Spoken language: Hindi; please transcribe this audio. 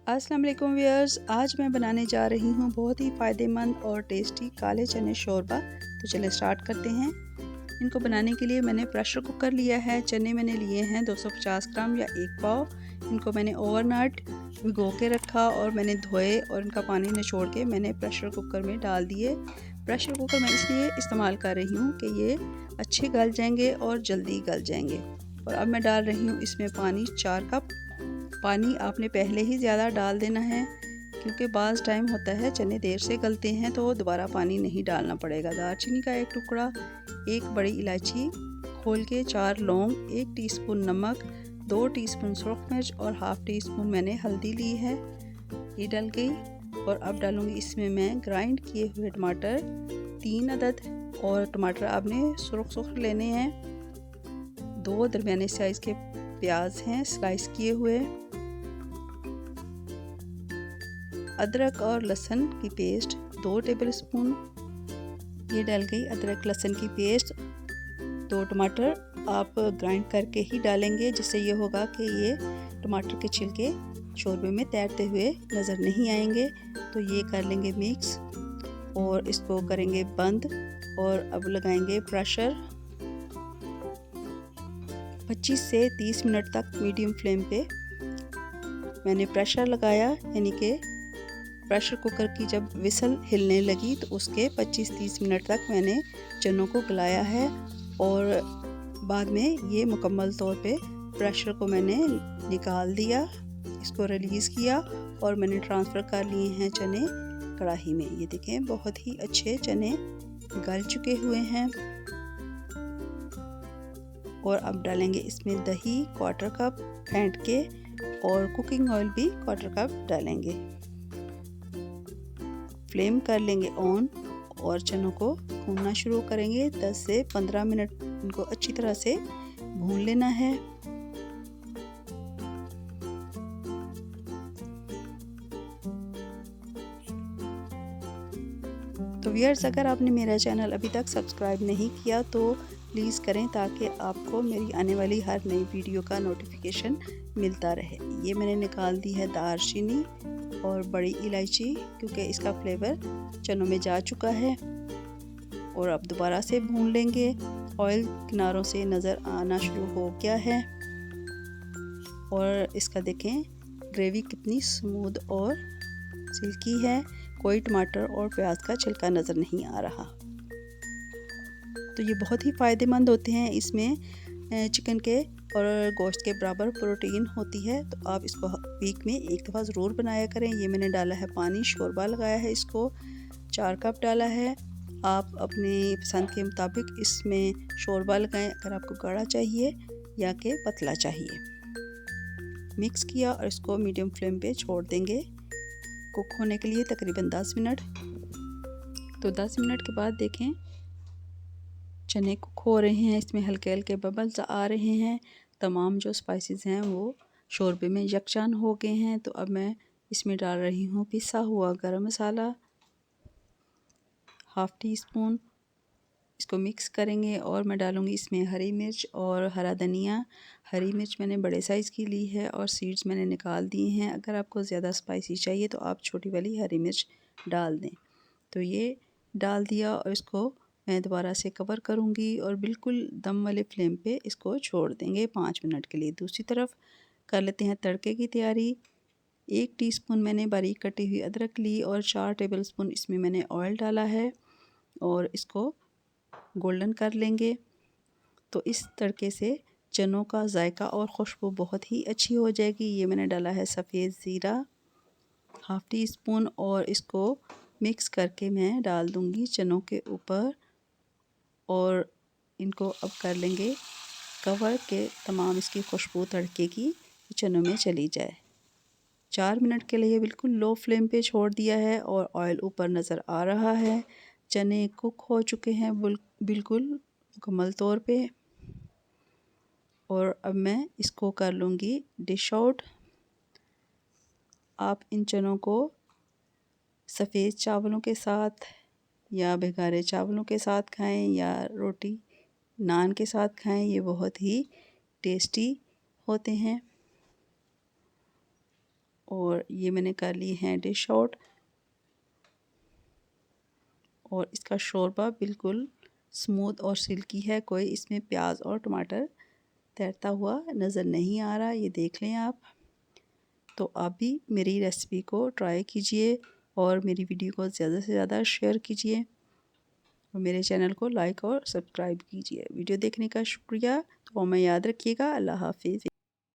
अस्सलाम वालेकुम व्यूअर्स, आज मैं बनाने जा रही हूँ बहुत ही फ़ायदेमंद और टेस्टी काले चने शोरबा। तो चलिए स्टार्ट करते हैं। इनको बनाने के लिए मैंने प्रेशर कुकर लिया है। चने मैंने लिए हैं 250 ग्राम या 1 पाव। इनको मैंने ओवरनाइट भिगो के रखा और मैंने धोए और इनका पानी निचोड़ के मैंने प्रेशर कुकर में डाल दिए। प्रेशर कुकर मैं इसलिए इस्तेमाल कर रही हूँ कि ये अच्छे गल जाएंगे और जल्दी गल जाएंगे। और अब मैं डाल रही हूँ इसमें पानी 4 कप। पानी आपने पहले ही ज़्यादा डाल देना है क्योंकि बाज़ टाइम होता है चने देर से गलते हैं तो दोबारा पानी नहीं डालना पड़ेगा। दालचीनी का 1 टुकड़ा, 1 बड़ी इलायची खोल के, 4 लौंग, 1 टीस्पून नमक, 2 टीस्पून सुरख मिर्च और हाफ़ टी स्पून मैंने हल्दी ली है, ये डल गई। और अब डालूँगी इसमें मैं ग्राइंड किए हुए टमाटर 3 अदद, और टमाटर आपने सुरख लेने हैं। 2 दरमियाने साइज़ के प्याज हैं स्लाइस किए हुए। अदरक और लहसुन की पेस्ट 2 टेबलस्पून, ये डल गई अदरक लहसुन की पेस्ट। 2 टमाटर आप ग्राइंड करके ही डालेंगे, जिससे ये होगा कि ये टमाटर के छिलके शोरबे में तैरते हुए नज़र नहीं आएंगे। तो ये कर लेंगे मिक्स और इसको करेंगे बंद। और अब लगाएंगे प्रेशर। 25 से 30 मिनट तक मीडियम फ्लेम पे मैंने प्रेशर लगाया, यानी कि प्रेशर कुकर की जब विसल हिलने लगी तो उसके 25-30 मिनट तक मैंने चनों को गलाया है। और बाद में ये मुकम्मल तौर पे प्रेशर को मैंने निकाल दिया, इसको रिलीज़ किया और मैंने ट्रांसफ़र कर लिए हैं चने कढ़ाई में। ये देखें बहुत ही अच्छे चने गल चुके हुए हैं। और अब डालेंगे इसमें दही 1/4 कप फेंट के, और कुकिंग ऑयल भी 1/4 कप डालेंगे। फ्लेम कर लेंगे ऑन और चनों को भूनना शुरू करेंगे। 10 से 15 मिनट इनको अच्छी तरह से भून लेना है। तो व्यूअर्स, अगर आपने मेरा चैनल अभी तक सब्सक्राइब नहीं किया तो प्लीज़ करें, ताकि आपको मेरी आने वाली हर नई वीडियो का नोटिफिकेशन मिलता रहे। ये मैंने निकाल दी है दालचीनी और बड़ी इलायची, क्योंकि इसका फ्लेवर चनों में जा चुका है। और अब दोबारा से भून लेंगे। ऑयल किनारों से नज़र आना शुरू हो गया है और इसका देखें ग्रेवी कितनी स्मूथ और सिल्की है, कोई टमाटर और प्याज का छिलका नज़र नहीं आ रहा। तो ये बहुत ही फ़ायदेमंद होते हैं, इसमें चिकन के और गोश्त के बराबर प्रोटीन होती है। तो आप इसको वीक में 1 दफ़ा ज़रूर बनाया करें। ये मैंने डाला है पानी, शोरबा लगाया है, इसको 4 कप डाला है। आप अपनी पसंद के मुताबिक इसमें शोरबा लगाएं, अगर आपको गाढ़ा चाहिए या कि पतला चाहिए। मिक्स किया और इसको मीडियम फ्लेम पे छोड़ देंगे कुक होने के लिए तकरीबन 10 मिनट। तो 10 मिनट के बाद देखें चने कुक हो रहे हैं, इसमें हल्के हल्के बबल्स आ रहे हैं। तमाम जो स्पाइसेस हैं वो शोरबे में यकजान हो गए हैं। तो अब मैं इसमें डाल रही हूँ पिसा हुआ गरम मसाला, हाफ़ टी स्पून। इसको मिक्स करेंगे और मैं डालूँगी इसमें हरी मिर्च और हरा धनिया। हरी मिर्च मैंने बड़े साइज़ की ली है और सीड्स मैंने निकाल दिए हैं। अगर आपको ज़्यादा स्पाइसी चाहिए तो आप छोटी वाली हरी मिर्च डाल दें। तो ये डाल दिया और इसको मैं दोबारा से कवर करूँगी और बिल्कुल दम वाले फ्लेम पे इसको छोड़ देंगे 5 मिनट के लिए। दूसरी तरफ कर लेते हैं तड़के की तैयारी। 1 टीस्पून मैंने बारीक कटी हुई अदरक ली और 4 टेबलस्पून इसमें मैंने ऑयल डाला है और इसको गोल्डन कर लेंगे। तो इस तड़के से चनों का जायका और खुशबू बहुत ही अच्छी हो जाएगी। ये मैंने डाला है सफ़ेद ज़ीरा हाफ़ टी स्पून और इसको मिक्स करके मैं डाल दूँगी चनों के ऊपर और इनको अब कर लेंगे कवर के तमाम इसकी खुशबू तड़के की चनों में चली जाए। 4 मिनट के लिए बिल्कुल लो फ्लेम पे छोड़ दिया है और ऑयल ऊपर नज़र आ रहा है। चने कुक हो चुके हैं बिल्कुल मुकम्मल तौर पे। और अब मैं इसको कर लूँगी डिश आउट। आप इन चनों को सफ़ेद चावलों के साथ या बेगारे चावलों के साथ खाएं या रोटी नान के साथ खाएं, ये बहुत ही टेस्टी होते हैं। और ये मैंने कर ली हैं डिश आउट। और इसका शोरबा बिल्कुल स्मूथ और सिल्की है, कोई इसमें प्याज और टमाटर तैरता हुआ नज़र नहीं आ रहा, ये देख लें आप। तो आप भी मेरी रेसिपी को ट्राई कीजिए और मेरी वीडियो को ज़्यादा से ज़्यादा शेयर कीजिए और मेरे चैनल को लाइक और सब्सक्राइब कीजिए। वीडियो देखने का शुक्रिया। तो हमें याद रखिएगा। अल्लाह हाफिज़।